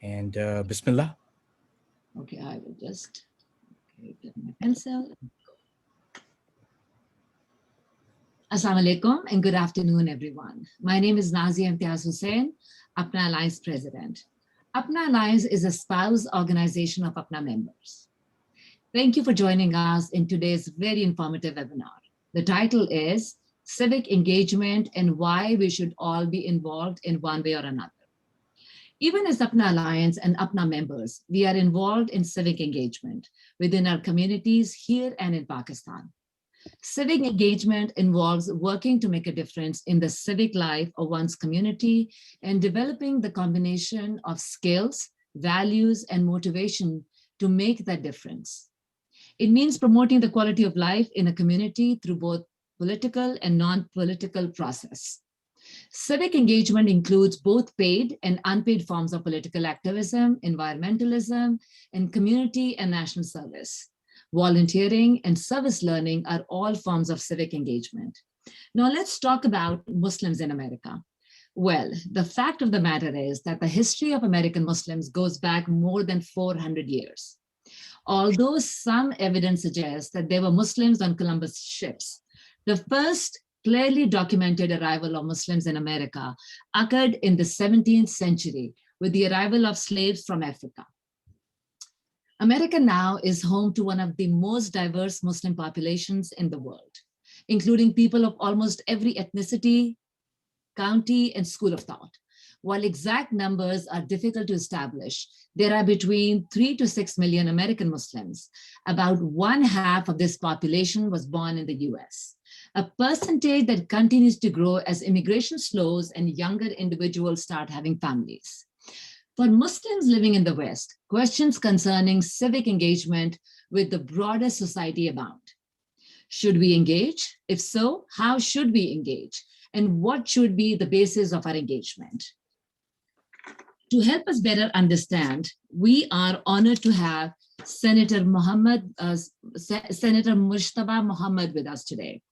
And Bismillah. Okay, I will just get my pencil. Assalamu alaikum and good afternoon, everyone. My name is Nazia Imtiaz Hussain, Apna Alliance President. Apna Alliance is a spouse organization of Apna members. Thank you for joining us in today's very informative webinar. The title is Civic Engagement and Why We Should All Be Involved in One Way or Another. Even as Apna Alliance and Apna members, we are involved in civic engagement within our communities here and in Pakistan. Civic engagement involves working to make a difference in the civic life of one's community and developing the combination of skills, values, and motivation to make that difference. It means promoting the quality of life in a community through both political and non-political process. Civic engagement includes both paid and unpaid forms of political activism, environmentalism, and community and national service. Volunteering and service learning are all forms of civic engagement. Now let's talk about Muslims in America. Well, the fact of the matter is that the history of American Muslims goes back more than 400 years. Although some evidence suggests that there were Muslims on Columbus ships, the first clearly documented arrival of Muslims in America occurred in the 17th century with the arrival of slaves from Africa. America now is home to one of the most diverse Muslim populations in the world, including people of almost every ethnicity, county, and school of thought. While exact numbers are difficult to establish, there are between 3 to 6 million American Muslims. About 1/2 of this population was born in the US, a percentage that continues to grow as immigration slows and younger individuals start having families. For Muslims living in the West, questions concerning civic engagement with the broader society abound. Should we engage? If so, how should we engage? And what should be the basis of our engagement? To help us better understand, we are honored to have Senator Mujtaba Mohammed with us today.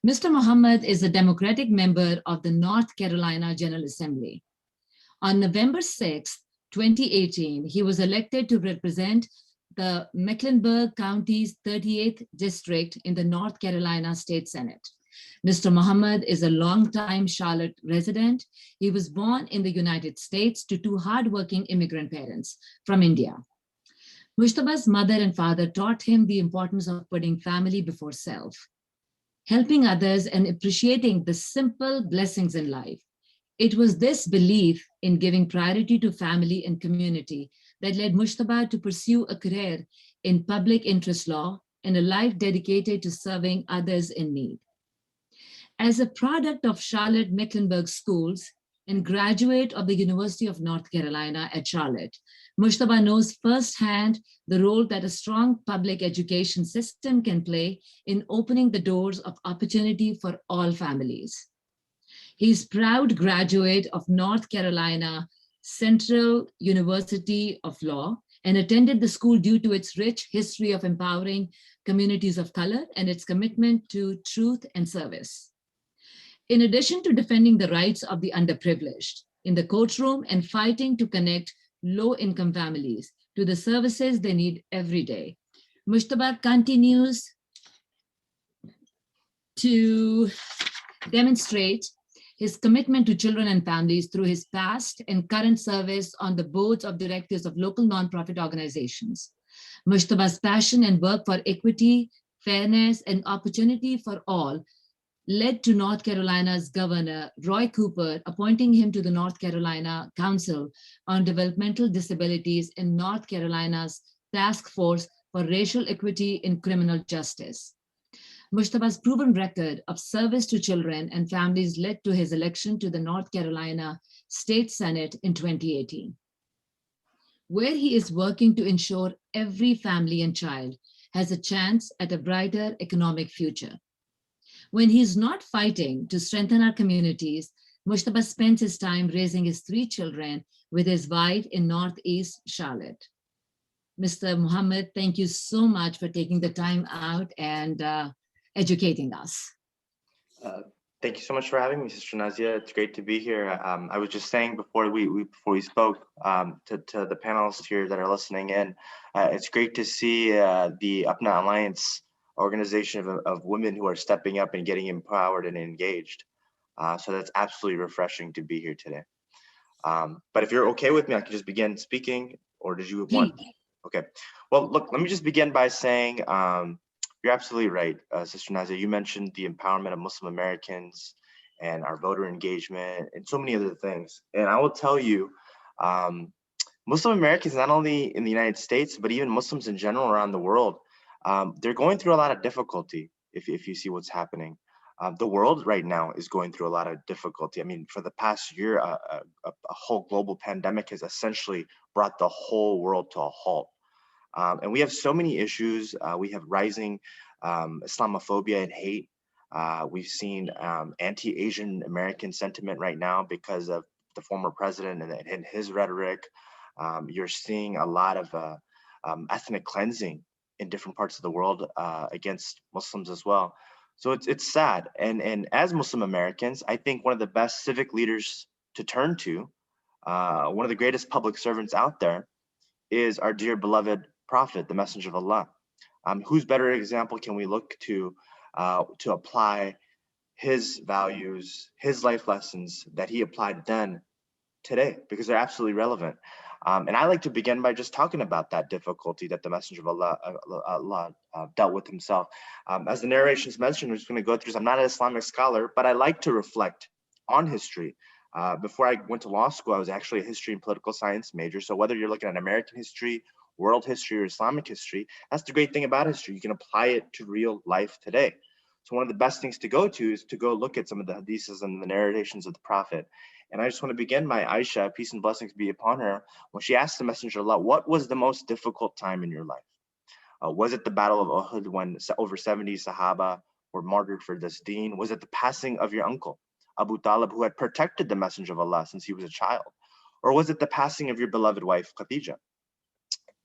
Mr. Mohammed is a Democratic member of the North Carolina General Assembly. On November 6, 2018, he was elected to represent the Mecklenburg County's 38th district in the North Carolina State Senate. Mr. Mohammed is a longtime Charlotte resident. He was born in the United States to two hardworking immigrant parents from India. Mujtaba's mother and father taught him the importance of putting family before self, helping others and appreciating the simple blessings in life. It was this belief in giving priority to family and community that led Mujtaba to pursue a career in public interest law and a life dedicated to serving others in need. As a product of Charlotte Mecklenburg schools and graduate of the University of North Carolina at Charlotte, Mujtaba knows firsthand the role that a strong public education system can play in opening the doors of opportunity for all families. He's proud graduate of North Carolina Central University of Law and attended the school due to its rich history of empowering communities of color and its commitment to truth and service. In addition to defending the rights of the underprivileged in the courtroom and fighting to connect low-income families to the services they need every day, Mujtaba continues to demonstrate his commitment to children and families through his past and current service on the boards of directors of local nonprofit organizations. Mujtaba's passion and work for equity, fairness, and opportunity for all led to North Carolina's Governor Roy Cooper appointing him to the North Carolina Council on Developmental Disabilities in North Carolina's Task Force for Racial Equity in Criminal Justice. Mujtaba's proven record of service to children and families led to his election to the North Carolina State Senate in 2018, where he is working to ensure every family and child has a chance at a brighter economic future. When he's not fighting to strengthen our communities, Mujtaba spends his time raising his 3 children with his wife in Northeast Charlotte. Mr. Mohammed, thank you so much for taking the time out and educating us. Thank you so much for having me, Sister Nazia. It's great to be here. I was just saying before we spoke to the panelists here that are listening in, it's great to see the UPNA Alliance organization of women who are stepping up and getting empowered and engaged. So that's absolutely refreshing to be here today. But if you're okay with me, I can just begin speaking, or did you want? Please. Okay. Well, look, let me just begin by saying you're absolutely right, Sister Nazia. You mentioned the empowerment of Muslim Americans and our voter engagement and so many other things. And I will tell you, Muslim Americans, not only in the United States, but even Muslims in general around the world, they're going through a lot of difficulty if you see what's happening. The world right now is going through a lot of difficulty. I mean, for the past year, a whole global pandemic has essentially brought the whole world to a halt. And we have so many issues. We have rising Islamophobia and hate. We've seen anti-Asian American sentiment right now because of the former president and his rhetoric. You're seeing a lot of ethnic cleansing in different parts of the world against Muslims as well. So it's sad. And as Muslim Americans, I think one of the best civic leaders to turn to, one of the greatest public servants out there, is our dear beloved Prophet, the Messenger of Allah. Whose better example can we look to apply his values, his life lessons that he applied then today, because they're absolutely relevant. And I like to begin by just talking about that difficulty that the Messenger of Allah dealt with himself. As the narrations mentioned, we're just going to go through this. I'm not an Islamic scholar, but I like to reflect on history. Before I went to law school, I was actually a history and political science major. So whether you're looking at American history, world history, or Islamic history, that's the great thing about history. You can apply it to real life today. So one of the best things to go to is to go look at some of the hadiths and the narrations of the Prophet. And I just want to begin by Aisha, peace and blessings be upon her, when she asked the Messenger of Allah, what was the most difficult time in your life? Was it the Battle of Uhud when over 70 Sahaba were martyred for this deen? Was it the passing of your uncle, Abu Talib, who had protected the Messenger of Allah since he was a child? Or was it the passing of your beloved wife, Khadija?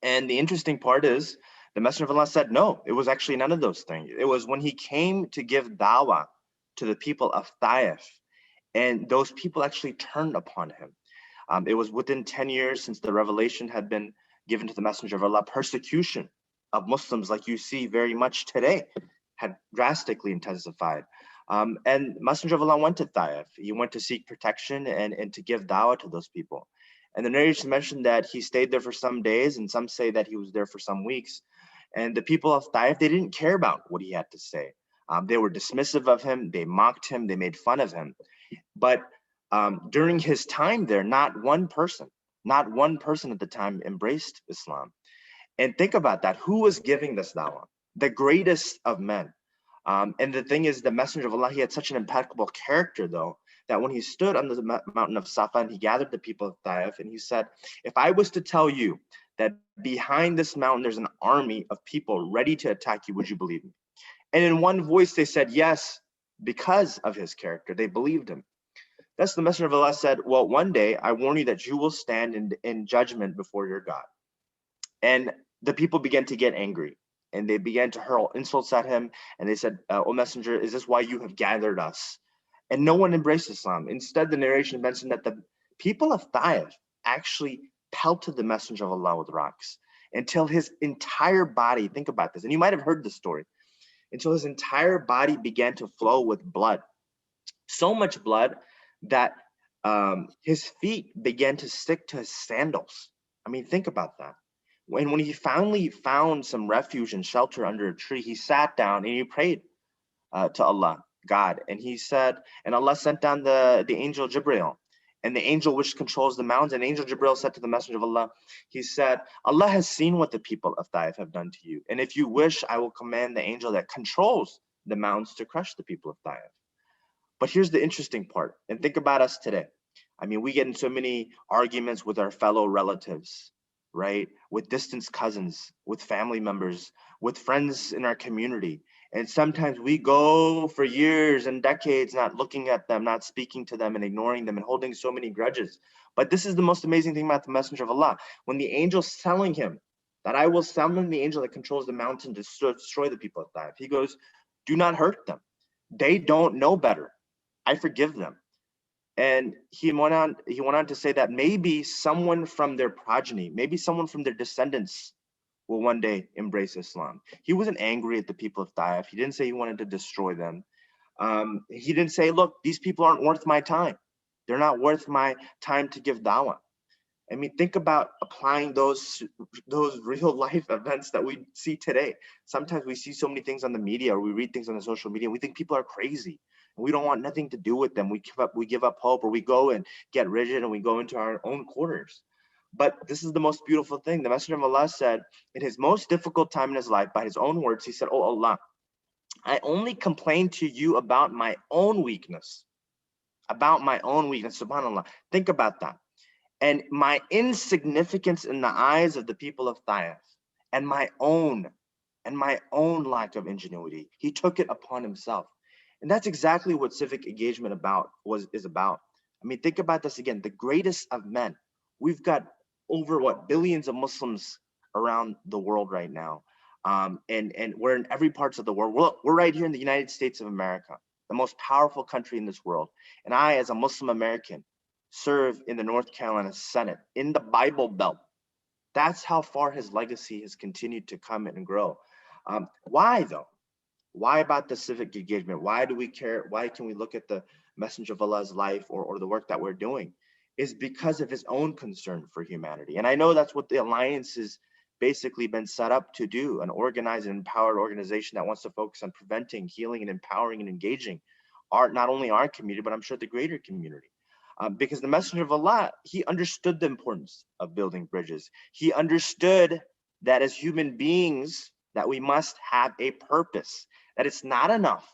And the interesting part is, the Messenger of Allah said, no, it was actually none of those things. It was when he came to give dawah to the people of Taif, and those people actually turned upon him. It was within 10 years since the revelation had been given to the Messenger of Allah. Persecution of Muslims, like you see very much today, had drastically intensified. And Messenger of Allah went to Taif. He went to seek protection and to give dawah to those people. And the narration mentioned that he stayed there for some days, and some say that he was there for some weeks. And the people of Taif, they didn't care about what he had to say. They were dismissive of him, they mocked him, they made fun of him. But during his time there, not one person at the time embraced Islam. And think about that. Who was giving this dawah? The greatest of men. And the thing is, the Messenger of Allah, he had such an impeccable character, though, that when he stood on the mountain of Safa and he gathered the people of Taif, and he said, if I was to tell you that behind this mountain there's an army of people ready to attack you, would you believe me? And in one voice they said yes, because of his character. They believed him. Thus the Messenger of Allah said, well, one day I warn you that you will stand in judgment before your God. And the people began to get angry, and they began to hurl insults at him. And they said, O Messenger, is this why you have gathered us? And no one embraced Islam. Instead, the narration mentioned that the people of Taif actually pelted the Messenger of Allah with rocks until his entire body, think about this, and you might have heard this story, until his entire body began to flow with blood. So much blood that his feet began to stick to his sandals. I mean, think about that. When he finally found some refuge and shelter under a tree, he sat down and he prayed to Allah, God. And he said, and Allah sent down the angel Jibril, and the angel which controls the mountains. And angel Jibril said to the Messenger of Allah, he said, Allah has seen what the people of Taif have done to you. And if you wish, I will command the angel that controls the mountains to crush the people of Taif. But here's the interesting part, and think about us today. I mean, we get in so many arguments with our fellow relatives, right? With distant cousins, with family members, with friends in our community. And sometimes we go for years and decades not looking at them, not speaking to them, and ignoring them and holding so many grudges. But this is the most amazing thing about the Messenger of Allah. When the angel's telling him that I will summon the angel that controls the mountain to destroy the people of Taif, he goes, do not hurt them. They don't know better. I forgive them. And he went on to say that maybe someone from their progeny, maybe someone from their descendants will one day embrace Islam. He wasn't angry at the people of Taif. He didn't say he wanted to destroy them. He didn't say, look, these people aren't worth my time. They're not worth my time to give dawah. I mean, think about applying those real life events that we see today. Sometimes we see so many things on the media, or we read things on the social media, and we think people are crazy. And we don't want nothing to do with them. We give up hope, or we go and get rigid and we go into our own corners. But this is the most beautiful thing. The Messenger of Allah said, in his most difficult time in his life, by his own words, he said, "Oh Allah, I only complain to you about my own weakness." About my own weakness, subhanAllah. Think about that. And my insignificance in the eyes of the people of Taif, and my own lack of ingenuity. He took it upon himself. And that's exactly what civic engagement is about. I mean, think about this again, the greatest of men. We've got over billions of Muslims around the world right now. And we're in every parts of the world. We're right here in the United States of America, the most powerful country in this world. And I, as a Muslim American, serve in the North Carolina Senate, in the Bible Belt. That's how far his legacy has continued to come and grow. Why though? Why about the civic engagement? Why do we care? Why can we look at the Messenger of Allah's life or the work that we're doing? Is because of his own concern for humanity. And I know that's what the Alliance has basically been set up to do, an organized and empowered organization that wants to focus on preventing, healing, and empowering and engaging not only our community, but I'm sure the greater community. Because the Messenger of Allah, he understood the importance of building bridges. He understood that as human beings, that we must have a purpose, that it's not enough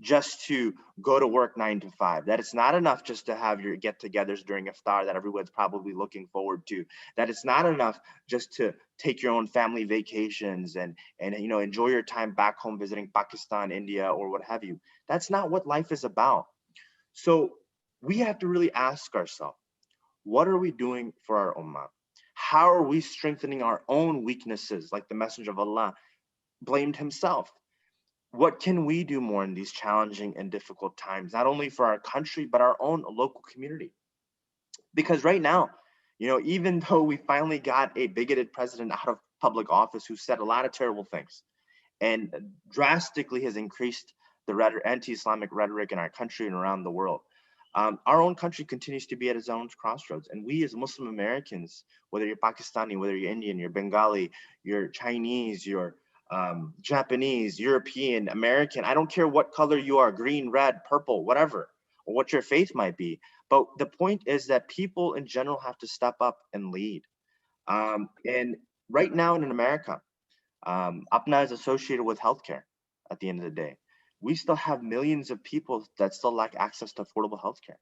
just to go to work 9 to 5, that it's not enough just to have your get-togethers during iftar that everyone's probably looking forward to, that it's not enough just to take your own family vacations and enjoy your time back home visiting Pakistan, India, or what have you. That's not what life is about. So we have to really ask ourselves, what are we doing for our ummah? How are we strengthening our own weaknesses, like the Messenger of Allah blamed himself? What can we do more in these challenging and difficult times, not only for our country, but our own local community? Because right now, even though we finally got a bigoted president out of public office who said a lot of terrible things and drastically has increased the anti-Islamic rhetoric in our country and around the world, our own country continues to be at its own crossroads. And we as Muslim Americans, whether you're Pakistani, whether you're Indian, you're Bengali, you're Chinese, you're Japanese, European, American, I don't care what color you are, green, red, purple, whatever, or what your faith might be. But the point is that people in general have to step up and lead. And right now in America, APNA is associated with healthcare at the end of the day. We still have millions of people that still lack access to affordable healthcare.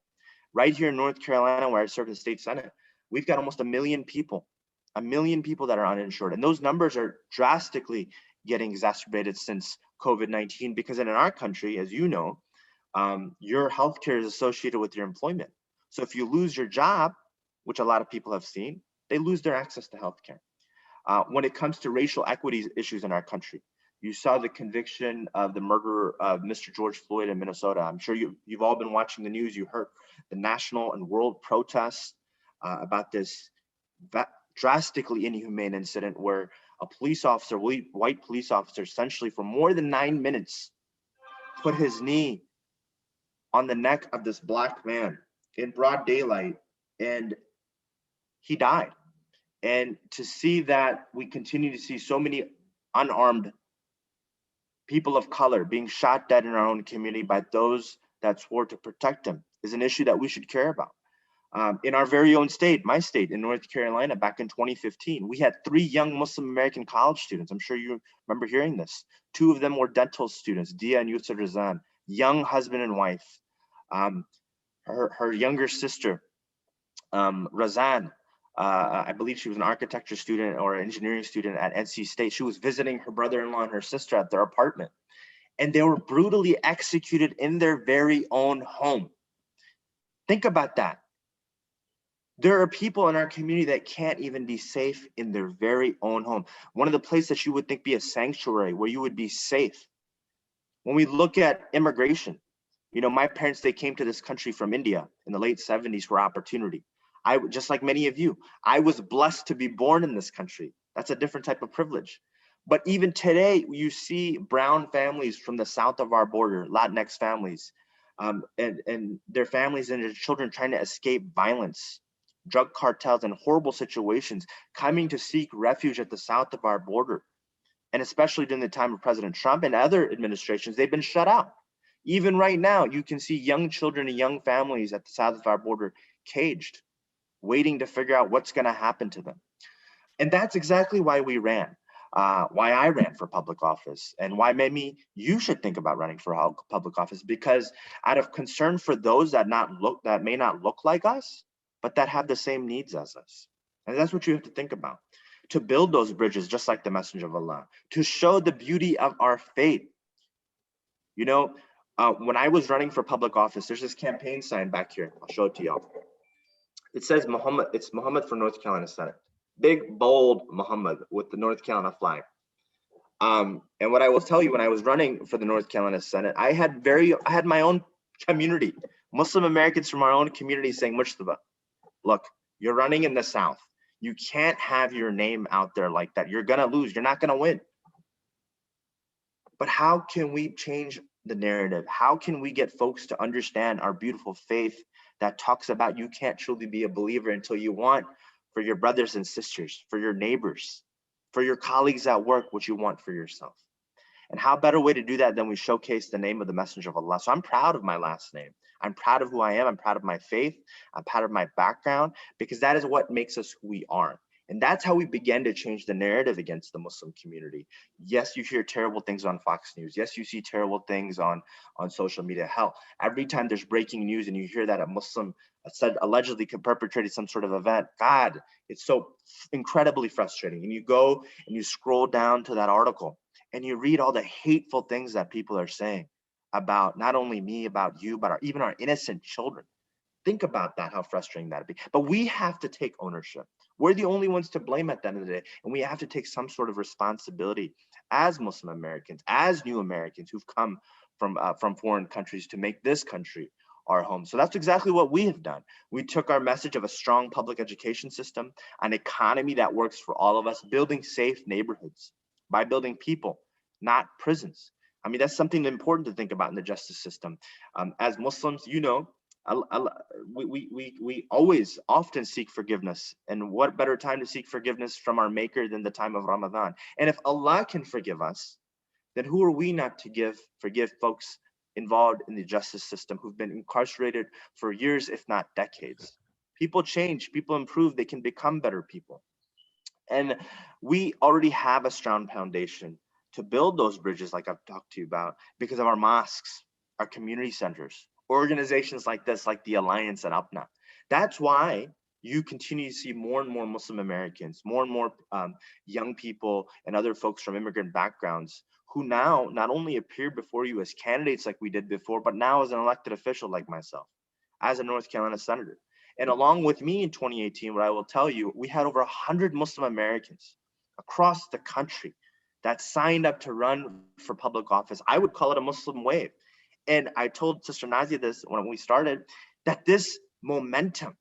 Right here in North Carolina, where I serve in the state Senate, we've got almost 1 million people that are uninsured. And those numbers are drastically getting exacerbated since COVID-19, because in our country, as you know, your healthcare is associated with your employment. So if you lose your job, which a lot of people have seen, they lose their access to healthcare. When it comes to racial equity issues in our country, you saw the conviction of the murderer of Mr. George Floyd in Minnesota. I'm sure you've all been watching the news. You heard the national and world protests about this drastically inhumane incident where a police officer, white police officer, essentially for more than 9 minutes, put his knee on the neck of this black man in broad daylight, and he died. And to see that we continue to see so many unarmed people of color being shot dead in our own community by those that swore to protect them is an issue that we should care about. In our very own state, my state in North Carolina, back in 2015, we had 3 young Muslim American college students. I'm sure you remember hearing this. 2 of them were dental students, Dia and Yusuf Razan, young husband and wife. Her younger sister, Razan, I believe she was an architecture student or an engineering student at NC State. She was visiting her brother-in-law and her sister at their apartment, and they were brutally executed in their very own home. Think about that. There are people in our community that can't even be safe in their very own home. One of the places that you would think be a sanctuary where you would be safe. When we look at immigration, You know, my parents, they came to this country from India in the late 70s for opportunity. I, just like many of you, I was blessed to be born in this country. That's a different type of privilege. But even today, you see brown families from the south of our border, Latinx families, and their families and their children trying to escape violence, drug cartels, and horrible situations, coming to seek refuge at the south of our border. And especially during the time of President Trump and other administrations, they've been shut out. Even right now, you can see young children and young families at the south of our border caged, waiting to figure out what's going to happen to them. And that's exactly why we ran, why I ran for public office, and why maybe you should think about running for public office, because out of concern for those that may not look like us, but that have the same needs as us. And that's what you have to think about. To build those bridges, just like the Messenger of Allah, to show the beauty of our faith. You know, when I was running for public office, there's this campaign sign back here. I'll show it to y'all. It says Muhammad, it's Muhammad for North Carolina Senate. Big, bold Muhammad with the North Carolina flag. And what I will tell you, when I was running for the North Carolina Senate, I had my own community, Muslim Americans from our own community saying, Mujtaba, look, you're running in the South. You can't have your name out there like that. You're gonna lose, you're not gonna win. But how can we change the narrative? How can we get folks to understand our beautiful faith that talks about you can't truly be a believer until you want for your brothers and sisters, for your neighbors, for your colleagues at work, what you want for yourself? And how better way to do that than we showcase the name of the Messenger of Allah? So I'm proud of my last name. I'm proud of who I am. I'm proud of my faith. I'm proud of my background, because that is what makes us who we are. And that's how we began to change the narrative against the Muslim community. Yes, you hear terrible things on Fox News. Yes, you see terrible things on social media. Hell, every time there's breaking news and you hear that a Muslim said allegedly perpetrated some sort of event, God, it's so incredibly frustrating. And you go and you scroll down to that article and you read all the hateful things that people are saying about not only me, about you, but even our innocent children. Think about that, how frustrating that'd be. But we have to take ownership. We're the only ones to blame at the end of the day. And we have to take some sort of responsibility as Muslim Americans, as new Americans who've come from foreign countries to make this country our home. So that's exactly what we have done. We took our message of a strong public education system, an economy that works for all of us, building safe neighborhoods by building people, not prisons. I mean, that's something important to think about in the justice system. As Muslims, you know, we always often seek forgiveness, and what better time to seek forgiveness from our maker than the time of Ramadan? And if Allah can forgive us, then who are we not to forgive folks involved in the justice system who've been incarcerated for years, if not decades? People change, people improve, they can become better people. And we already have a strong foundation to build those bridges like I've talked to you about, because of our mosques, our community centers, organizations like this, like the Alliance and UPNA. That's why you continue to see more and more Muslim Americans, more and more young people and other folks from immigrant backgrounds who now not only appear before you as candidates like we did before, but now as an elected official like myself, as a North Carolina senator. And along with me in 2018, what I will tell you, we had over 100 Muslim Americans across the country that signed up to run for public office. I would call it a Muslim wave. And I told Sister Nazia this when we started, that this momentum,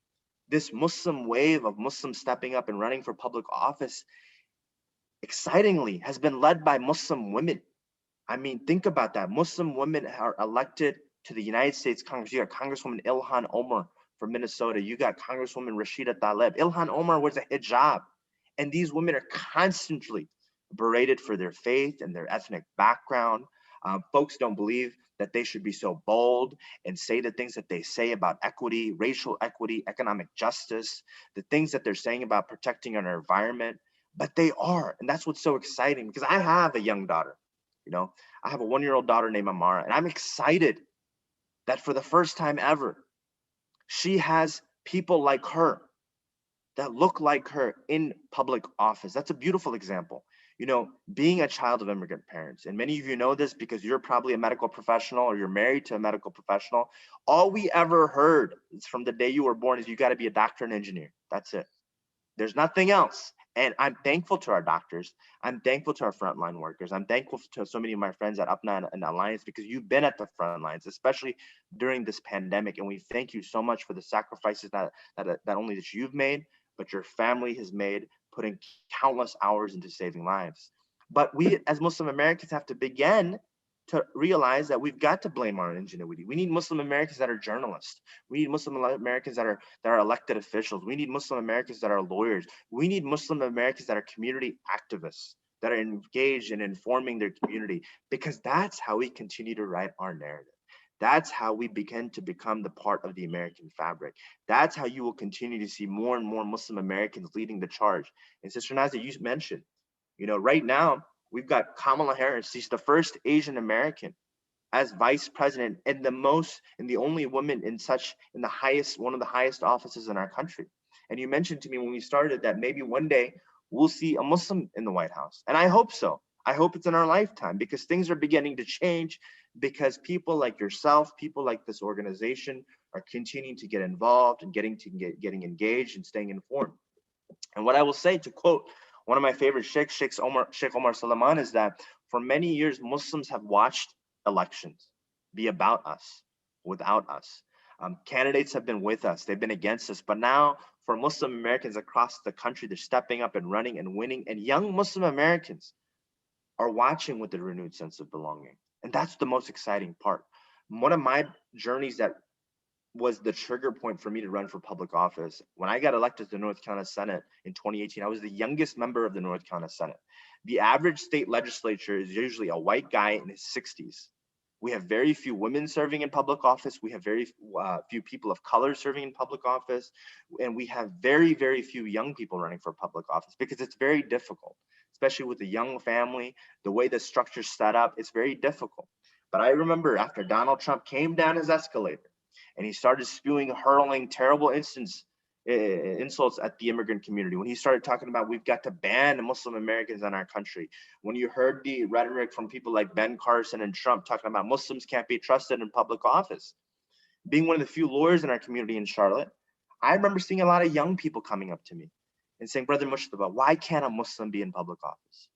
this Muslim wave of Muslims stepping up and running for public office, excitingly, has been led by Muslim women. I mean, think about that. Muslim women are elected to the United States Congress. You got Congresswoman Ilhan Omar from Minnesota. You got Congresswoman Rashida Tlaib. Ilhan Omar wears a hijab. And these women are constantly berated for their faith and their ethnic background. Folks don't believe that they should be so bold and say the things that they say about equity, racial equity, economic justice, the things that they're saying about protecting our environment, but they are. And that's what's so exciting, because I have a young daughter. You know, I have a 1-year-old daughter named Amara, and I'm excited that for the first time ever, she has people like her that look like her in public office. That's a beautiful example. You know, being a child of immigrant parents, and many of you know this because you're probably a medical professional or you're married to a medical professional. All we ever heard from the day you were born is you got to be a doctor and engineer. That's it. There's nothing else. And I'm thankful to our doctors. I'm thankful to our frontline workers. I'm thankful to so many of my friends at UPNA and Alliance, because you've been at the front lines, especially during this pandemic. And we thank you so much for the sacrifices that only that you've made, but your family has made, putting countless hours into saving lives. But we as Muslim Americans have to begin to realize that we've got to blame our ingenuity. We need Muslim Americans that are journalists. We need Muslim Americans that are elected officials. We need Muslim Americans that are lawyers. We need Muslim Americans that are community activists, that are engaged in informing their community, because that's how we continue to write our narrative. That's how we begin to become the part of the American fabric. That's how you will continue to see more and more Muslim Americans leading the charge. And Sister Nazia, you mentioned, right now we've got Kamala Harris. She's the first Asian American as vice president, and the only woman in the highest, one of the highest offices in our country. And you mentioned to me when we started that maybe one day we'll see a Muslim in the White House. And I hope so. I hope it's in our lifetime, because things are beginning to change, because people like yourself, people like this organization are continuing to get involved and getting engaged and staying informed. And what I will say, to quote one of my favorite sheikhs, Sheikh Omar Salaman, is that for many years, Muslims have watched elections be about us, without us. Candidates have been with us, they've been against us. But now for Muslim Americans across the country, they're stepping up and running and winning. And young Muslim Americans are watching with a renewed sense of belonging. And that's the most exciting part. One of my journeys that was the trigger point for me to run for public office. When I got elected to the North Carolina Senate in 2018, I was the youngest member of the North Carolina Senate. The average state legislature is usually a white guy in his 60s. We have very few women serving in public office. We have very few people of color serving in public office. And we have very, very few young people running for public office, because it's very difficult, especially with a young family, the way the structure's set up, it's very difficult. But I remember after Donald Trump came down his escalator, and he started hurling terrible insults at the immigrant community, when he started talking about we've got to ban Muslim Americans in our country, when you heard the rhetoric from people like Ben Carson and Trump talking about Muslims can't be trusted in public office, being one of the few lawyers in our community in Charlotte, I remember seeing a lot of young people coming up to me and saying, Brother Mujtaba, why can't a Muslim be in public office?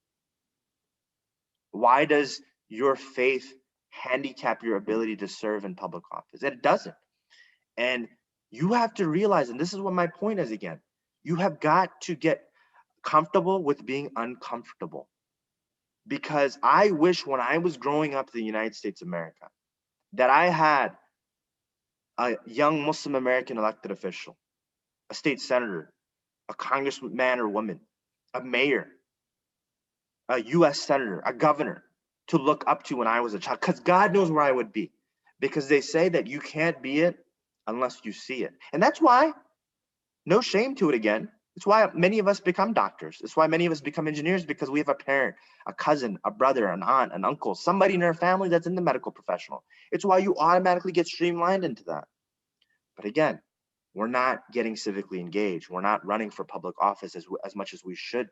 Why does your faith handicap your ability to serve in public office? It doesn't. And you have to realize, and this is what my point is again, you have got to get comfortable with being uncomfortable. Because I wish when I was growing up in the United States of America that I had a young Muslim American elected official, a state senator, a congressman or woman, a mayor, a US senator, a governor to look up to when I was a child, because God knows where I would be. Because they say that you can't be it unless you see it. And that's why, no shame to it again, it's why many of us become doctors. It's why many of us become engineers, because we have a parent, a cousin, a brother, an aunt, an uncle, somebody in our family that's in the medical professional. It's why you automatically get streamlined into that. But again, we're not getting civically engaged. We're not running for public office as much as we should,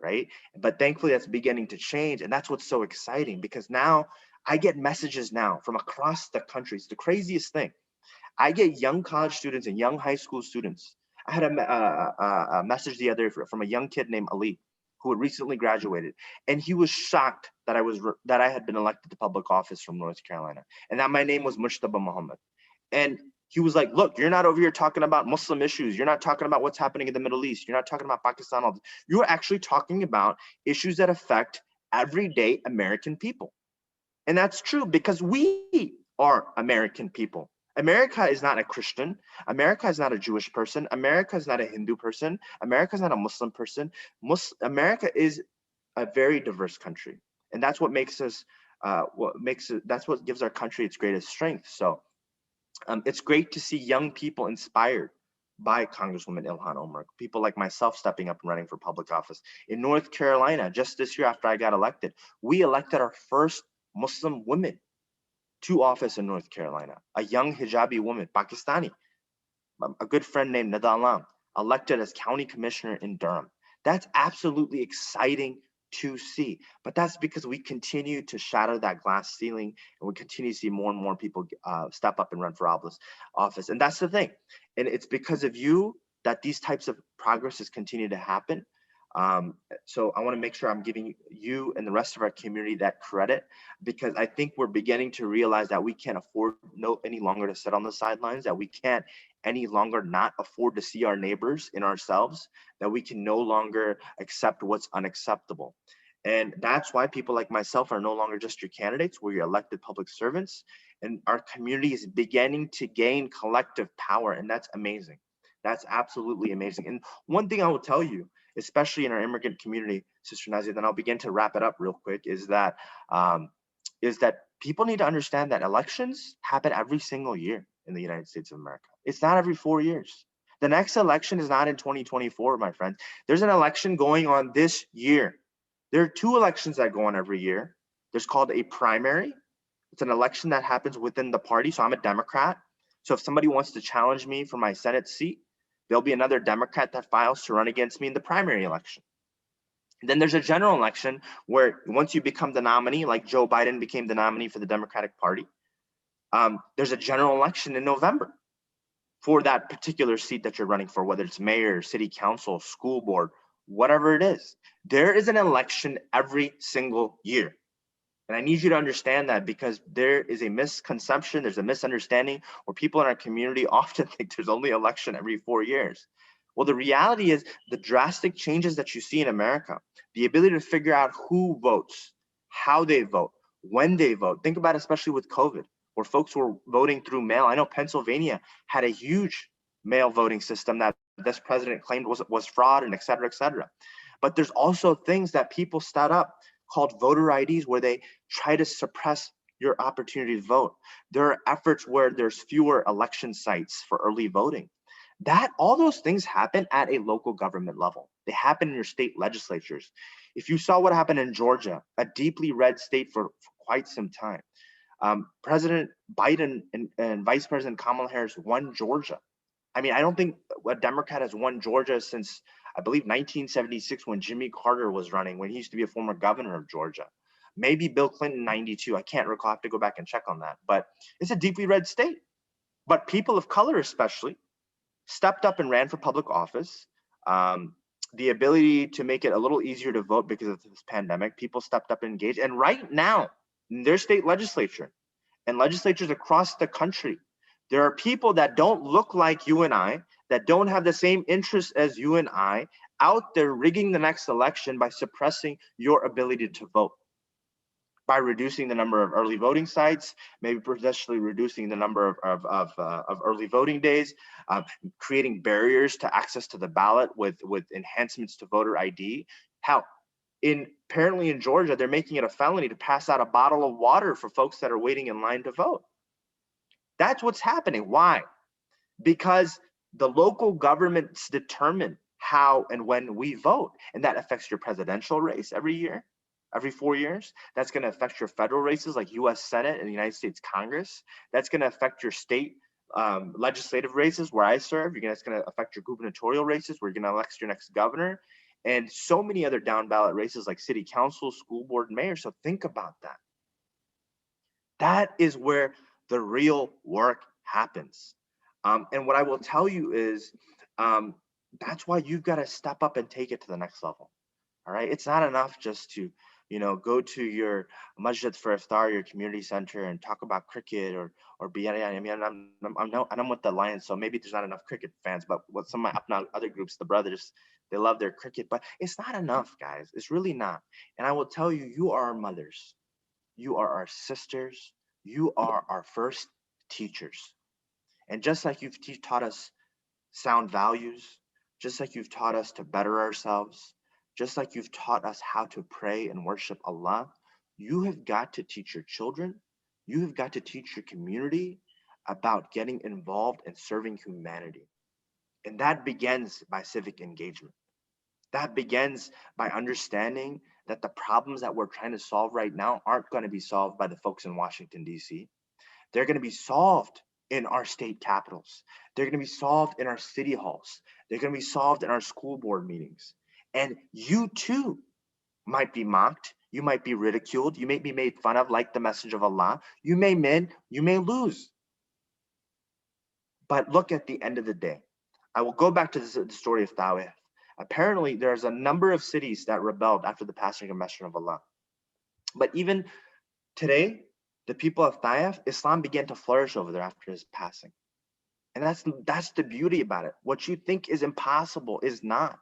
right? But thankfully that's beginning to change. And that's what's so exciting, because now I get messages now from across the country. It's the craziest thing. I get young college students and young high school students. I had a message the other day from a young kid named Ali, who had recently graduated, and he was shocked that I had been elected to public office from North Carolina, and that my name was Mujtaba Mohammed. And he was like, look, you're not over here talking about Muslim issues. You're not talking about what's happening in the Middle East. You're not talking about Pakistan. You're actually talking about issues that affect everyday American people. And that's true, because we are American people. America is not a Christian. America is not a Jewish person. America is not a Hindu person. America is not a Muslim person. America is a very diverse country. And that's what makes us, that's what gives our country its greatest strength. So it's great to see young people inspired by Congresswoman Ilhan Omar, people like myself stepping up and running for public office. In North Carolina, just this year after I got elected, we elected our first Muslim women to office in North Carolina, a young hijabi woman, Pakistani, a good friend named Nada Alam, elected as county commissioner in Durham. That's absolutely exciting to see. But that's because we continue to shatter that glass ceiling, and we continue to see more and more people step up and run for office. And that's the thing. And it's because of you that these types of progresses continue to happen. So I want to make sure I'm giving you and the rest of our community that credit, because I think we're beginning to realize that we can't afford any longer to sit on the sidelines, that we can't any longer not afford to see our neighbors in ourselves, that we can no longer accept what's unacceptable. And that's why people like myself are no longer just your candidates, we're your elected public servants, and our community is beginning to gain collective power, and that's amazing. That's absolutely amazing. And one thing I will tell you, especially in our immigrant community, Sister Nazia, then I'll begin to wrap it up real quick, um, is that people need to understand that elections happen every single year in the United States of America. It's not every 4 years. The next election is not in 2024, my friends. There's an election going on this year. There are two elections that go on every year. There's called a primary. It's an election that happens within the party. So I'm a Democrat. So if somebody wants to challenge me for my Senate seat, there'll be another Democrat that files to run against me in the primary election. And then there's a general election where once you become the nominee, like Joe Biden became the nominee for the Democratic Party, there's a general election in November for that particular seat that you're running for, whether it's mayor, city council, school board, whatever it is. There is an election every single year. And I need you to understand that, because there is a misconception, there's a misunderstanding where people in our community often think there's only election every 4 years. Well, the reality is the drastic changes that you see in America, the ability to figure out who votes, how they vote, when they vote. Think about it, especially with COVID, where folks were voting through mail. I know Pennsylvania had a huge mail voting system that this president claimed was fraud, and et cetera, et cetera. But there's also things that people set up called voter IDs where they try to suppress your opportunity to vote. There are efforts where there's fewer election sites for early voting. All those things happen at a local government level. They happen in your state legislatures. If you saw what happened in Georgia, a deeply red state for quite some time, President Biden and Vice President Kamala Harris won Georgia. I mean, I don't think a Democrat has won Georgia since, I believe, 1976, when Jimmy Carter was running, when he used to be a former governor of Georgia. Maybe Bill Clinton, 92. I can't recall. I have to go back and check on that. But it's a deeply red state. But people of color especially stepped up and ran for public office. The ability to make it a little easier to vote because of this pandemic, people stepped up and engaged. And right now, in their state legislature and legislatures across the country, there are people that don't look like you and I, that don't have the same interests as you and I, out there rigging the next election by suppressing your ability to vote, by reducing the number of early voting sites, maybe potentially reducing the number of early voting days, creating barriers to access to the ballot with enhancements to voter ID. How apparently in Georgia, they're making it a felony to pass out a bottle of water for folks that are waiting in line to vote. That's what's happening. Why? Because the local governments determine how and when we vote, and that affects your presidential race every year, every 4 years. That's going to affect your federal races like U.S. Senate and the United States Congress. That's going to affect your state legislative races where I serve. That's going to affect your gubernatorial races where you're going to elect your next governor, and so many other down ballot races like city council, school board, mayor. So think about that. That is where the real work happens. And what I will tell you is that's why you've got to step up and take it to the next level. All right. It's not enough just to, go to your masjid for iftar, your community center, and talk about cricket or be. I mean, I'm with the Lions, so maybe there's not enough cricket fans. But with some of my other groups, the brothers, they love their cricket. But it's not enough, guys. It's really not. And I will tell you, you are our mothers. You are our sisters. You are our first teachers. And just like you've taught us sound values, just like you've taught us to better ourselves, just like you've taught us how to pray and worship Allah, you have got to teach your children, you have got to teach your community about getting involved and serving humanity. And that begins by civic engagement. That begins by understanding that the problems that we're trying to solve right now aren't going to be solved by the folks in Washington, D.C. They're going to be solved in our state capitals. They're going to be solved in our city halls. They're going to be solved in our school board meetings. And you too might be mocked. You might be ridiculed. You may be made fun of, like the message of Allah. You may win, you may lose. But look, at the end of the day, I will go back to the story of Tawif. Apparently, there's a number of cities that rebelled after the passing of Messenger of Allah. But even today, the people of Taif, Islam began to flourish over there after his passing. And that's the beauty about it. What you think is impossible is not.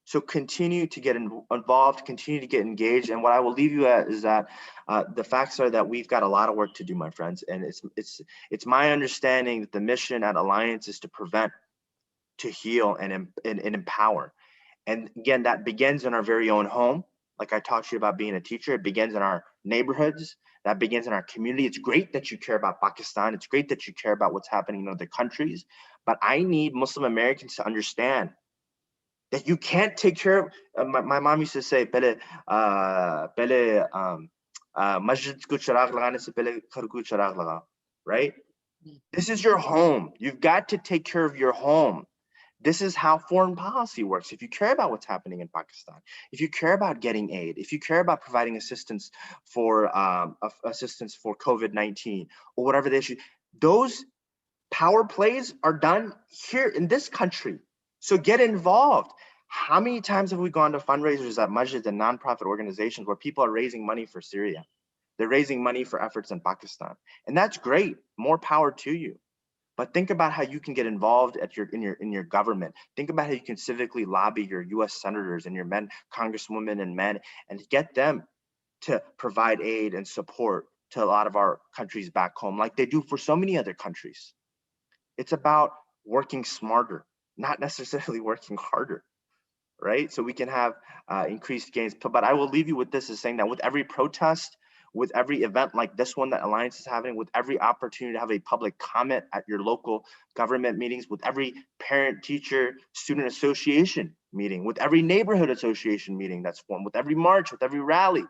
So continue to get involved, continue to get engaged. And what I will leave you at is that the facts are that we've got a lot of work to do, my friends. And it's my understanding that the mission at Alliance is to prevent, to heal, and empower. And again, that begins in our very own home. Like I talked to you about being a teacher, it begins in our neighborhoods. That begins in our community. It's great that you care about Pakistan. It's great that you care about what's happening in other countries. But I need Muslim Americans to understand that you can't take care of. My mom used to say, masjid ko chirag lagane se pehle ghar ko chirag laga, right? This is your home. You've got to take care of your home. This is how foreign policy works. If you care about what's happening in Pakistan, if you care about getting aid, if you care about providing assistance for COVID-19 or whatever the issue, those power plays are done here in this country. So get involved. How many times have we gone to fundraisers at masjids and nonprofit organizations where people are raising money for Syria? They're raising money for efforts in Pakistan. And that's great. More power to you. But think about how you can get involved in your government. Think about how you can civically lobby your US senators and your congresswomen and men, and get them to provide aid and support to a lot of our countries back home, like they do for so many other countries. It's about working smarter, not necessarily working harder, right? So we can have increased gains. But I will leave you with this, is saying that with every protest, with every event like this one that Alliance is having, with every opportunity to have a public comment at your local government meetings, with every parent, teacher, student association meeting, with every neighborhood association meeting that's formed, with every march, with every rally,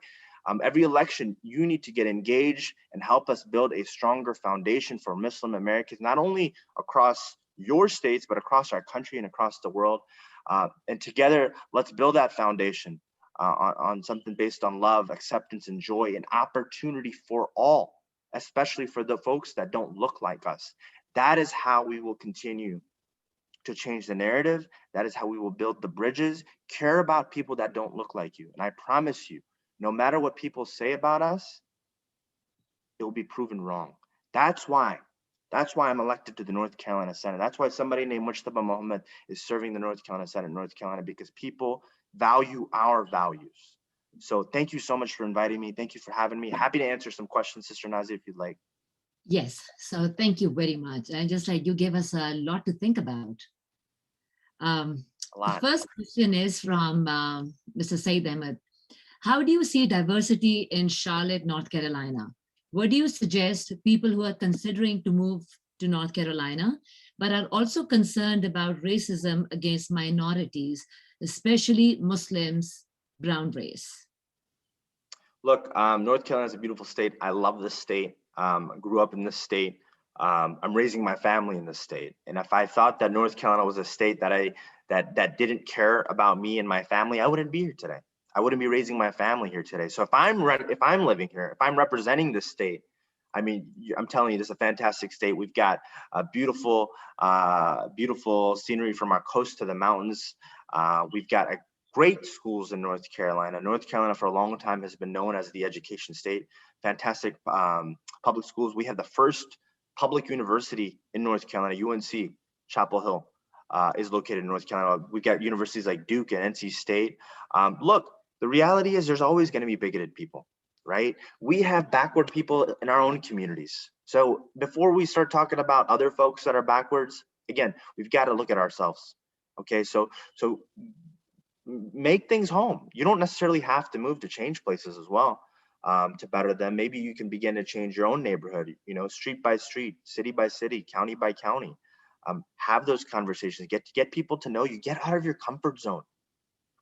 every election, you need to get engaged and help us build a stronger foundation for Muslim Americans, not only across your states, but across our country and across the world. And together, let's build that foundation on something based on love, acceptance, and joy, and opportunity for all, especially for the folks that don't look like us. That is how we will continue to change the narrative. That is how we will build the bridges. Care about people that don't look like you. And I promise you, no matter what people say about us, it will be proven wrong. That's why I'm elected to the North Carolina Senate. That's why somebody named Mujtaba Mohammed is serving the North Carolina Senate in North Carolina, because people value our values. So thank you so much for inviting me. Thank you for having me. Happy to answer some questions, Sister Nazi, if you'd like. Yes, so thank you very much. And just like you gave us a lot to think about. The first question is from Mr. Said Ahmed. How do you see diversity in Charlotte, North Carolina? What do you suggest to people who are considering to move to North Carolina, but are also concerned about racism against minorities, especially Muslims, brown race? Look, North Carolina is a beautiful state. I love this state. I grew up in this state. I'm raising my family in this state. And if I thought that North Carolina was a state that didn't care about me and my family, I wouldn't be here today. I wouldn't be raising my family here today. So if I'm living here, if I'm representing this state, I mean, I'm telling you, this is a fantastic state. We've got a beautiful scenery from our coast to the mountains. We've got great schools in North Carolina. North Carolina for a long time has been known as the education state. Fantastic public schools. We have the first public university in North Carolina, UNC, Chapel Hill, is located in North Carolina. We've got universities like Duke and NC State. Look, the reality is there's always going to be bigoted people, right? We have backward people in our own communities. So before we start talking about other folks that are backwards, again, we've got to look at ourselves. Okay, so make things home. You don't necessarily have to move to change places as well, to better them. Maybe you can begin to change your own neighborhood, you know, street by street, city by city, county by county. Have those conversations, get people to know you, get out of your comfort zone.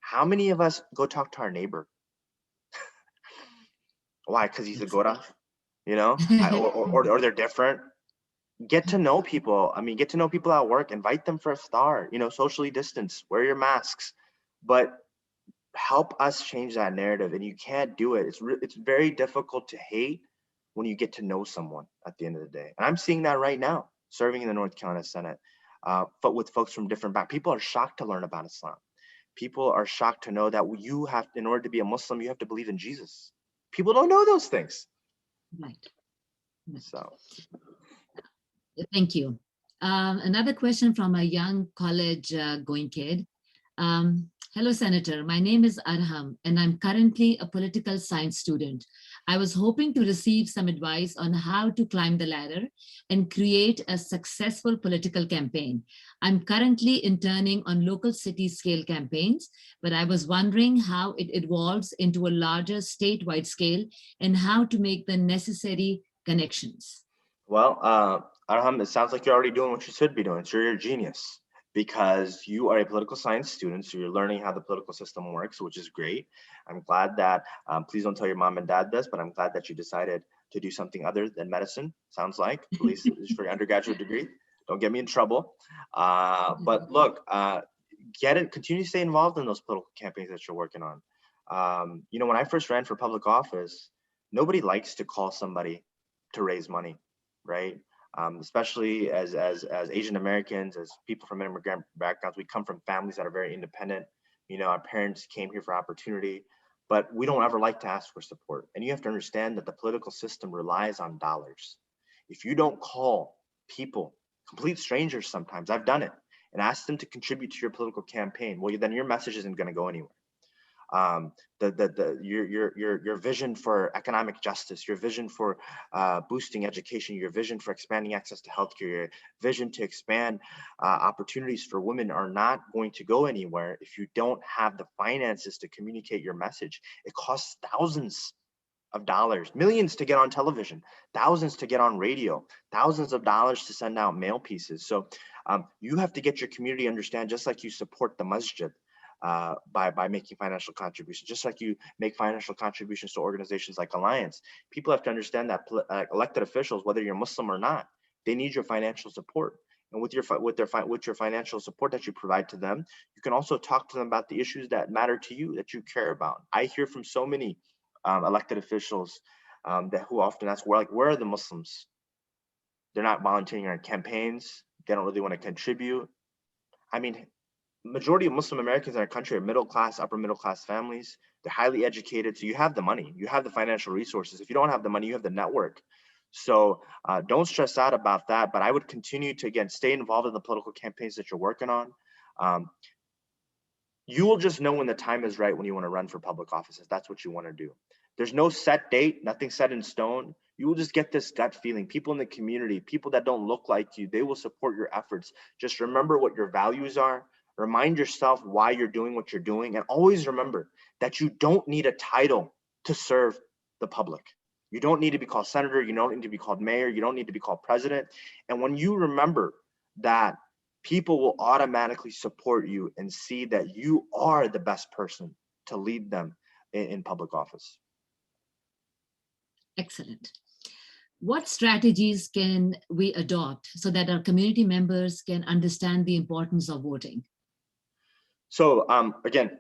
How many of us go talk to our neighbor? Why? Because he's a Gora, you know, or they're different. Get to know people. I mean, get to know people at work, invite them for a star, you know, socially distance, wear your masks, but help us change that narrative. And you can't do it. It's very difficult to hate when you get to know someone at the end of the day. And I'm seeing that right now, serving in the North Carolina Senate, but with folks from different backgrounds. People are shocked to learn about Islam. People are shocked to know that you have, in order to be a Muslim, you have to believe in Jesus. People don't know those things. Right. So. Thank you. Another question from a young college going kid. Hello, Senator. My name is Arham, and I'm currently a political science student. I was hoping to receive some advice on how to climb the ladder and create a successful political campaign. I'm currently interning on local city scale campaigns, but I was wondering how it evolves into a larger statewide scale and how to make the necessary connections. Well, Arham, it sounds like you're already doing what you should be doing. So you're a genius because you are a political science student. So you're learning how the political system works, which is great. I'm glad that, please don't tell your mom and dad this, but I'm glad that you decided to do something other than medicine, sounds like, at least for your undergraduate degree. Don't get me in trouble. But look, continue to stay involved in those political campaigns that you're working on. When I first ran for public office, nobody likes to call somebody to raise money, right? Especially as Asian Americans, as people from immigrant backgrounds, we come from families that are very independent. Our parents came here for opportunity, but we don't ever like to ask for support. And you have to understand that the political system relies on dollars. If you don't call people, complete strangers sometimes, I've done it, and ask them to contribute to your political campaign, well, then your message isn't going to go anywhere. Your vision for economic justice, your vision for boosting education, your vision for expanding access to healthcare, your vision to expand opportunities for women are not going to go anywhere if you don't have the finances to communicate your message. It costs thousands of dollars, millions to get on television, thousands to get on radio, thousands of dollars to send out mail pieces. So you have to get your community to understand, just like you support the masjid by making financial contributions, just like you make financial contributions to organizations like Alliance. People have to understand that elected officials, whether you're Muslim or not, they need your financial support. And with your financial support that you provide to them, you can also talk to them about the issues that matter to you, that you care about. I hear from so many elected officials who often ask, where are the Muslims? They're not volunteering on campaigns. They don't really want to contribute. I mean, majority of Muslim Americans in our country are middle class, upper middle class families. They're highly educated. So you have the money, you have the financial resources. If you don't have the money, you have the network. So don't stress out about that. But I would continue to, again, stay involved in the political campaigns that you're working on. You will just know when the time is right when you want to run for public offices. That's what you want to do. There's no set date, nothing set in stone. You will just get this gut feeling. People in the community, people that don't look like you, they will support your efforts. Just remember what your values are. Remind yourself why you're doing what you're doing. And always remember that you don't need a title to serve the public. You don't need to be called senator. You don't need to be called mayor. You don't need to be called president. And when you remember that, people will automatically support you and see that you are the best person to lead them in public office. Excellent. What strategies can we adopt so that our community members can understand the importance of voting? So again,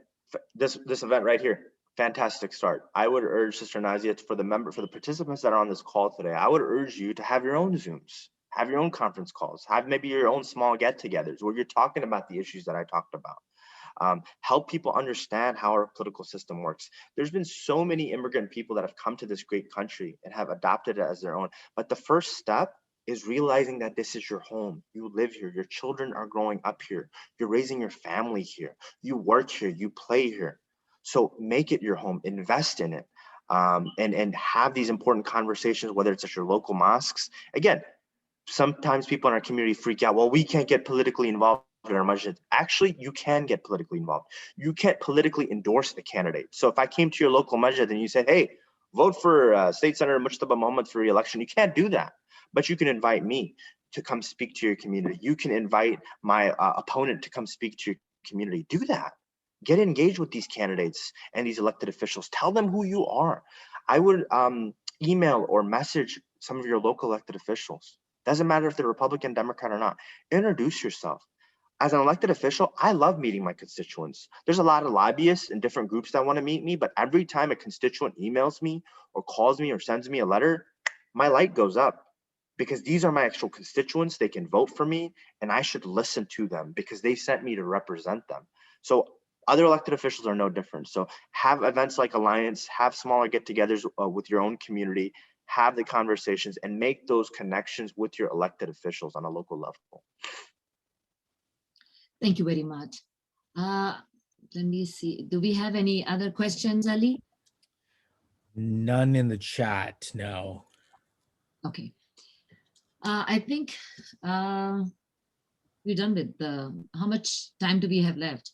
this event right here, fantastic start. I would urge Sister Nazia, for the participants that are on this call today, I would urge you to have your own Zooms, have your own conference calls, have maybe your own small get-togethers where you're talking about the issues that I talked about. Help people understand how our political system works. There's been so many immigrant people that have come to this great country and have adopted it as their own. But the first step is realizing that this is your home. You live here. Your children are growing up here. You're raising your family here. You work here. You play here. So make it your home. Invest in it. And have these important conversations, whether it's at your local mosques. Again, sometimes people in our community freak out. Well, we can't get politically involved in our masjid. Actually, you can get politically involved. You can't politically endorse the candidate. So if I came to your local masjid and you said, hey, vote for State Senator Mujtaba Mohammed for re-election, you can't do that. But you can invite me to come speak to your community. You can invite my opponent to come speak to your community. Do that. Get engaged with these candidates and these elected officials. Tell them who you are. I would email or message some of your local elected officials. Doesn't matter if they're Republican, Democrat or not. Introduce yourself. As an elected official, I love meeting my constituents. There's a lot of lobbyists and different groups that want to meet me, but every time a constituent emails me or calls me or sends me a letter, my light goes up because these are my actual constituents. They can vote for me and I should listen to them because they sent me to represent them. So Other elected officials are no different. So have events like Alliance, have smaller get-togethers with your own community, have the conversations and make those connections with your elected officials on a local level. Thank you very much. Let me see. Do we have any other questions, Ali? None in the chat, no. Okay. I think we're done with how much time do we have left?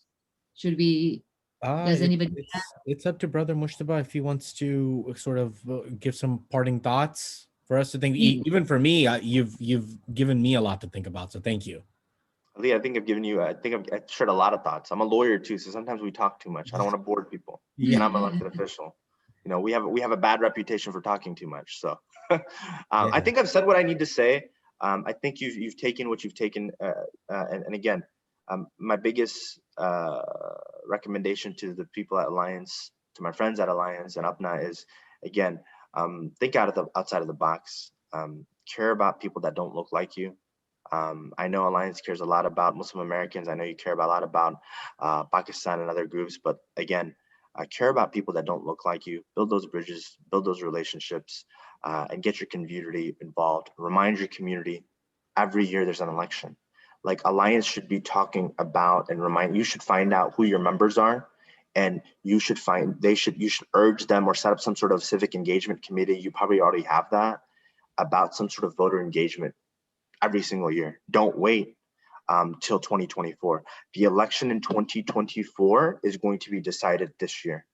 Should we, does anybody have? It's up to Brother Mujtaba if he wants to sort of give some parting thoughts for us to think. Even for me, you've given me a lot to think about, so thank you. Ali, I think I've shared a lot of thoughts. I'm a lawyer too, so sometimes we talk too much. I don't want to bore people. Yeah. And I'm an elected official. You know, we have a bad reputation for talking too much. So I think I've said what I need to say. I think you've taken what you've taken, and again, my biggest recommendation to the people at Alliance, to my friends at Alliance and UPNA is, again, think outside of the box. Care about people that don't look like you. I know Alliance cares a lot about Muslim Americans. I know you care a lot about Pakistan and other groups, but again, care about people that don't look like you. Build those bridges, build those relationships, and get your community involved. Remind your community every year there's an election. Like Alliance should be talking about and you should find out who your members are, and you should urge them or set up some sort of civic engagement committee. You probably already have that, about some sort of voter engagement every single year. Don't wait till 2024. The election in 2024 is going to be decided this year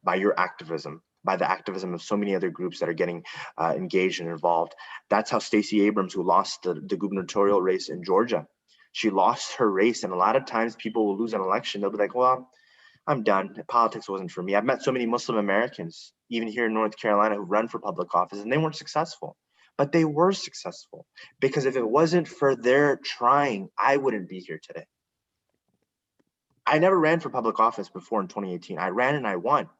by your activism, by the activism of so many other groups that are getting engaged and involved. That's how Stacey Abrams, who lost the gubernatorial race in Georgia, she lost her race. And a lot of times people will lose an election. They'll be like, well, I'm done. Politics wasn't for me. I've met so many Muslim Americans, even here in North Carolina, who run for public office and they weren't successful. But they were successful because if it wasn't for their trying, I wouldn't be here today. I never ran for public office before in 2018. I ran and I won,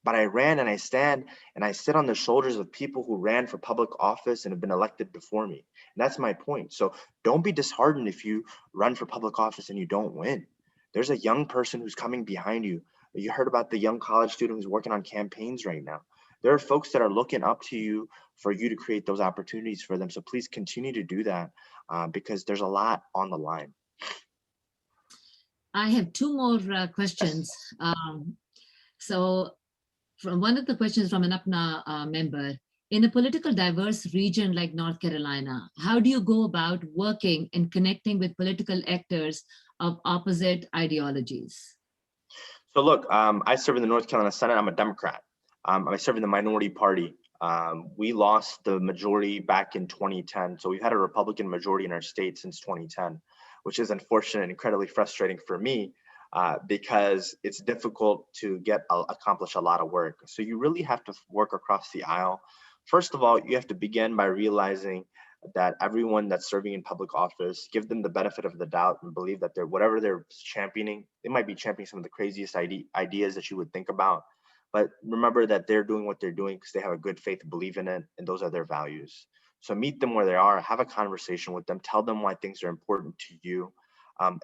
but I ran and I stand and I sit on the shoulders of people who ran for public office and have been elected before me. And that's my point. So don't be disheartened if you run for public office and you don't win. There's a young person who's coming behind you. You heard about the young college student who's working on campaigns right now. There are folks that are looking up to you for you to create those opportunities for them. So please continue to do that because there's a lot on the line. I have two more questions. So from one of the questions from an UPNA member, in a political diverse region like North Carolina, how do you go about working and connecting with political actors of opposite ideologies? So look, I serve in the North Carolina Senate. I'm a Democrat. I serve in the minority party. We lost the majority back in 2010. So we've had a Republican majority in our state since 2010, which is unfortunate and incredibly frustrating for me because it's difficult to accomplish a lot of work. So you really have to work across the aisle. First of all, you have to begin by realizing that everyone that's serving in public office, give them the benefit of the doubt and believe that whatever they're championing, they might be championing some of the craziest ideas that you would think about. But remember that they're doing what they're doing because they have a good faith belief in it, and those are their values. So meet them where they are, have a conversation with them, tell them why things are important to you.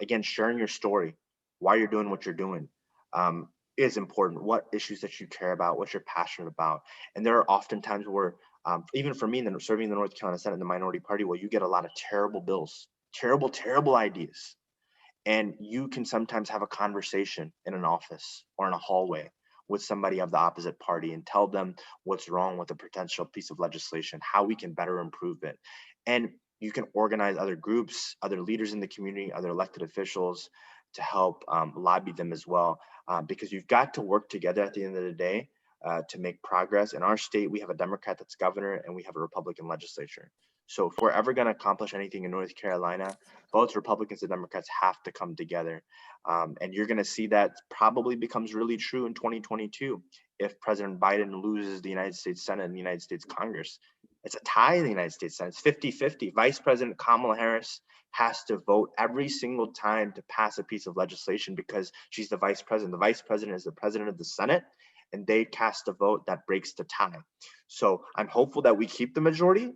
Again, sharing your story, why you're doing what you're doing is important, what issues that you care about, what you're passionate about. And there are often times where, even for me, serving in the North Carolina Senate in the minority party, where you get a lot of terrible bills, terrible ideas. And you can sometimes have a conversation in an office or in a hallway with somebody of the opposite party and tell them what's wrong with a potential piece of legislation, how we can better improve it. And you can organize other groups, other leaders in the community, other elected officials to help lobby them as well, because you've got to work together at the end of the day to make progress. In our state, we have a Democrat that's governor and we have a Republican legislature. So if we're ever going to accomplish anything in North Carolina, both Republicans and Democrats have to come together. And you're going to see that probably becomes really true in 2022 if President Biden loses the United States Senate and the United States Congress. It's a tie in the United States Senate. It's 50-50. Vice President Kamala Harris has to vote every single time to pass a piece of legislation because she's the vice president. The vice president is the president of the Senate, and they cast a vote that breaks the tie. So I'm hopeful that we keep the majority.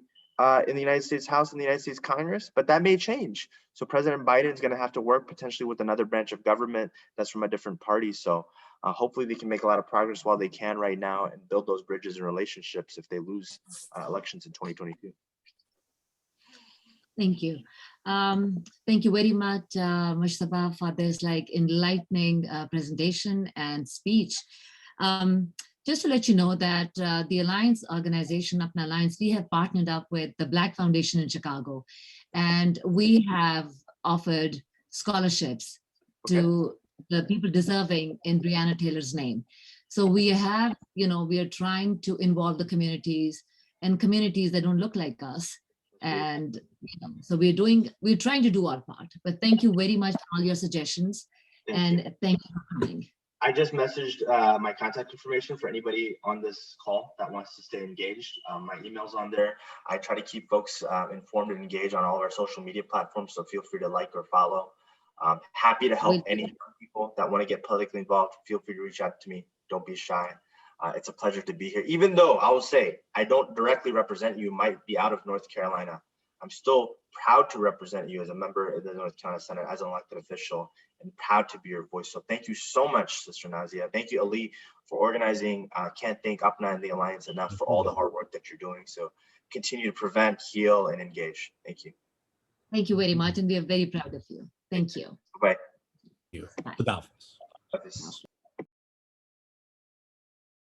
in the United States House and the United States Congress, but that may change. So President Biden is going to have to work potentially with another branch of government that's from a different party. So hopefully they can make a lot of progress while they can right now and build those bridges and relationships if they lose elections in 2022. Thank you. Thank you very much, Mujtaba, for this like enlightening presentation and speech. Just to let you know that the Alliance organization, Apna Alliance, we have partnered up with the Black Foundation in Chicago, and we have offered scholarships to the people deserving in Breonna Taylor's name. So we have, we are trying to involve the communities and communities that don't look like us. And so we're trying to do our part. But thank you very much for all your suggestions. Thank you for coming. I just messaged my contact information for anybody on this call that wants to stay engaged. My email's on there. I try to keep folks informed and engaged on all of our social media platforms, so feel free to like or follow. Happy to help any people that want to get politically involved. Feel free to reach out to me. Don't be shy. It's a pleasure to be here. Even though I will say I don't directly represent you, might be out of North Carolina, I'm still proud to represent you as a member of the North Carolina Senate, as an elected official, and proud to be your voice. So thank you so much, Sister Nazia. Thank you, Ali, for organizing. Can't thank Apna and the Alliance enough for all the hard work that you're doing. So continue to prevent, heal, and engage. Thank you. Thank you very much. And we are very proud of you. Thank you. Bye. Thank you. Bye. Good